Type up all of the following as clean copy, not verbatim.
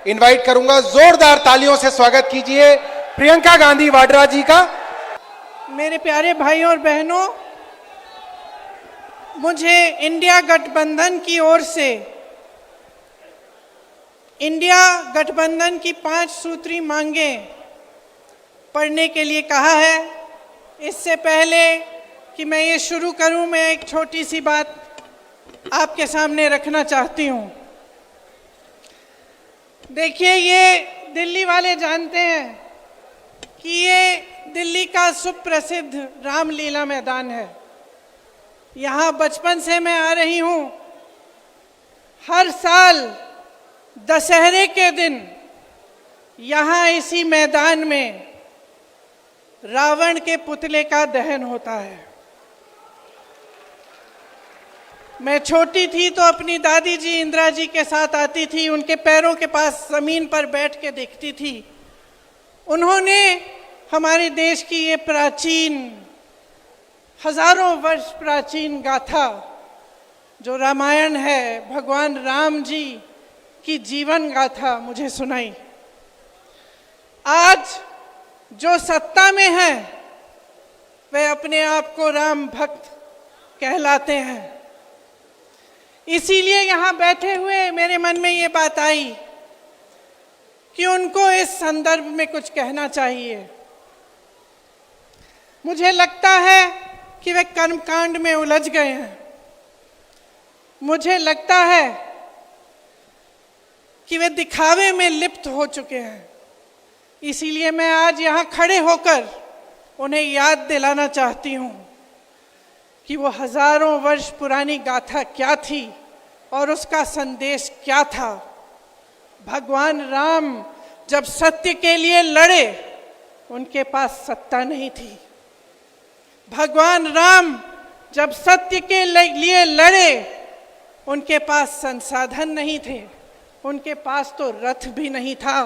Invite करूंगा, जोरदार तालियों से स्वागत कीजिए प्रियंका गांधी वाड्रा जी का। मेरे प्यारे भाइयों और बहनों, मुझे इंडिया गठबंधन की ओर से इंडिया गठबंधन की 5 सूत्री मांगें पढ़ने के लिए कहा है। इससे पहले कि मैं ये शुरू करूं, मैं एक छोटी सी बात आपके सामने रखना चाहती हूं। देखिए, ये दिल्ली वाले जानते हैं कि ये दिल्ली का सुप्रसिद्ध रामलीला मैदान है। यहाँ बचपन से मैं आ रही हूँ। हर साल दशहरे के दिन यहाँ इसी मैदान में रावण के पुतले का दहन होता है। मैं छोटी थी तो अपनी दादी जी इंदिरा जी के साथ आती थी, उनके पैरों के पास जमीन पर बैठ के देखती थी। उन्होंने हमारे देश की ये प्राचीन, हजारों वर्ष प्राचीन गाथा जो रामायण है, भगवान राम जी की जीवन गाथा मुझे सुनाई। आज जो सत्ता में है वे अपने आप को राम भक्त कहलाते हैं। इसीलिए यहाँ बैठे हुए मेरे मन में ये बात आई कि उनको इस संदर्भ में कुछ कहना चाहिए। मुझे लगता है कि वे कर्मकांड में उलझ गए हैं। मुझे लगता है कि वे दिखावे में लिप्त हो चुके हैं। इसीलिए मैं आज यहाँ खड़े होकर उन्हें याद दिलाना चाहती हूँ कि वो हजारों वर्ष पुरानी गाथा क्या थी और उसका संदेश क्या था। भगवान राम जब सत्य के लिए लड़े, उनके पास सत्ता नहीं थी। भगवान राम जब सत्य के लिए लड़े, उनके पास संसाधन नहीं थे। उनके पास तो रथ भी नहीं था।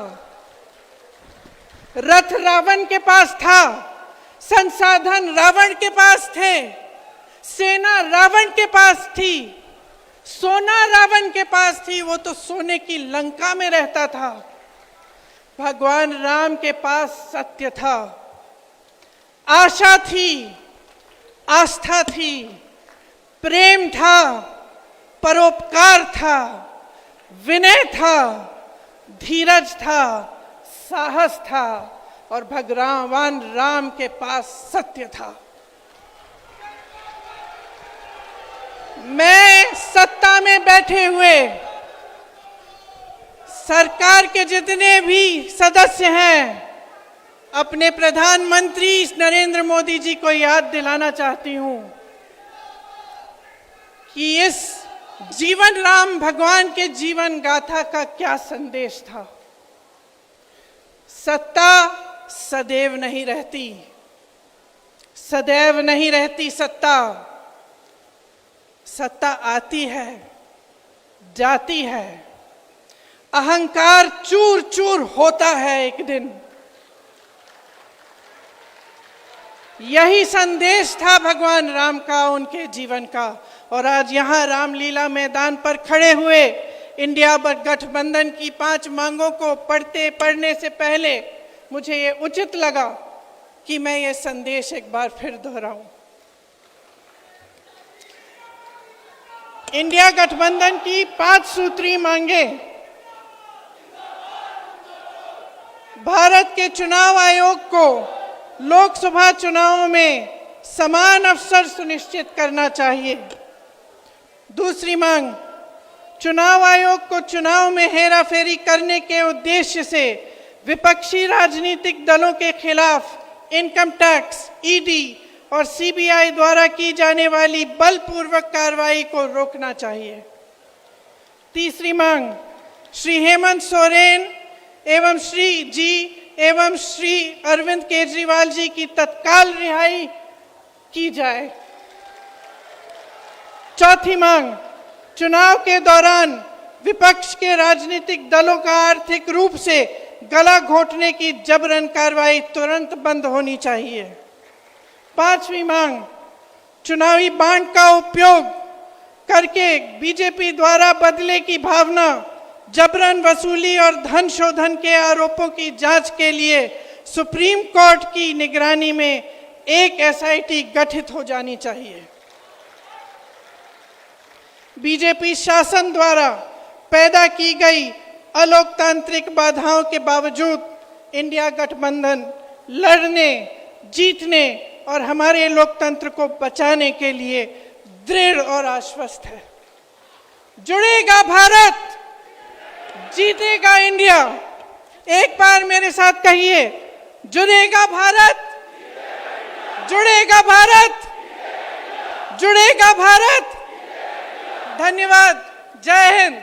रथ रावण के पास था, संसाधन रावण के पास थे, सेना रावण के पास थी, सोना रावण के पास थी। वो तो सोने की लंका में रहता था। भगवान राम के पास सत्य था, आशा थी, आस्था थी, प्रेम था, परोपकार था, विनय था, धीरज था, साहस था और भगवान राम के पास सत्य था। मैं सत्ता में बैठे हुए सरकार के जितने भी सदस्य हैं, अपने प्रधानमंत्री नरेंद्र मोदी जी को याद दिलाना चाहती हूं कि इस जीवन राम भगवान के जीवन गाथा का क्या संदेश था। सत्ता सदैव नहीं रहती, सदैव नहीं रहती सत्ता। सत्ता आती है, जाती है, अहंकार चूर चूर होता है एक दिन। यही संदेश था भगवान राम का, उनके जीवन का। और आज यहाँ रामलीला मैदान पर खड़े हुए इंडिया गठबंधन की 5 मांगों को पढ़ने से पहले मुझे ये उचित लगा कि मैं ये संदेश एक बार फिर दोहराऊं। इंडिया गठबंधन की 5 सूत्री मांगें भारत के चुनाव आयोग को लोकसभा चुनावों में समान अवसर सुनिश्चित करना चाहिए। दूसरी मांग, चुनाव आयोग को चुनाव में हेराफेरी करने के उद्देश्य से विपक्षी राजनीतिक दलों के खिलाफ इनकम टैक्स, ईडी और सीबीआई द्वारा की जाने वाली बलपूर्वक कार्रवाई को रोकना चाहिए। तीसरी मांग, श्री हेमंत सोरेन एवं श्री अरविंद केजरीवाल जी की तत्काल रिहाई की जाए। चौथी मांग, चुनाव के दौरान विपक्ष के राजनीतिक दलों का आर्थिक रूप से गला घोंटने की जबरन कार्रवाई तुरंत बंद होनी चाहिए। पांचवी मांग, चुनावी बांड का उपयोग करके बीजेपी द्वारा बदले की भावना जबरन वसूली और धन शोधन के आरोपों की जांच के लिए सुप्रीम कोर्ट की निगरानी में एक एसआईटी गठित हो जानी चाहिए। बीजेपी शासन द्वारा पैदा की गई अलोकतांत्रिक बाधाओं के बावजूद इंडिया गठबंधन लड़ने, जीतने और हमारे लोकतंत्र को बचाने के लिए दृढ़ और आश्वस्त है। जुड़ेगा भारत, जीतेगा इंडिया। एक बार मेरे साथ कहिए, जुड़ेगा भारत, जुड़ेगा भारत, जुड़ेगा भारत। धन्यवाद। जय हिंद।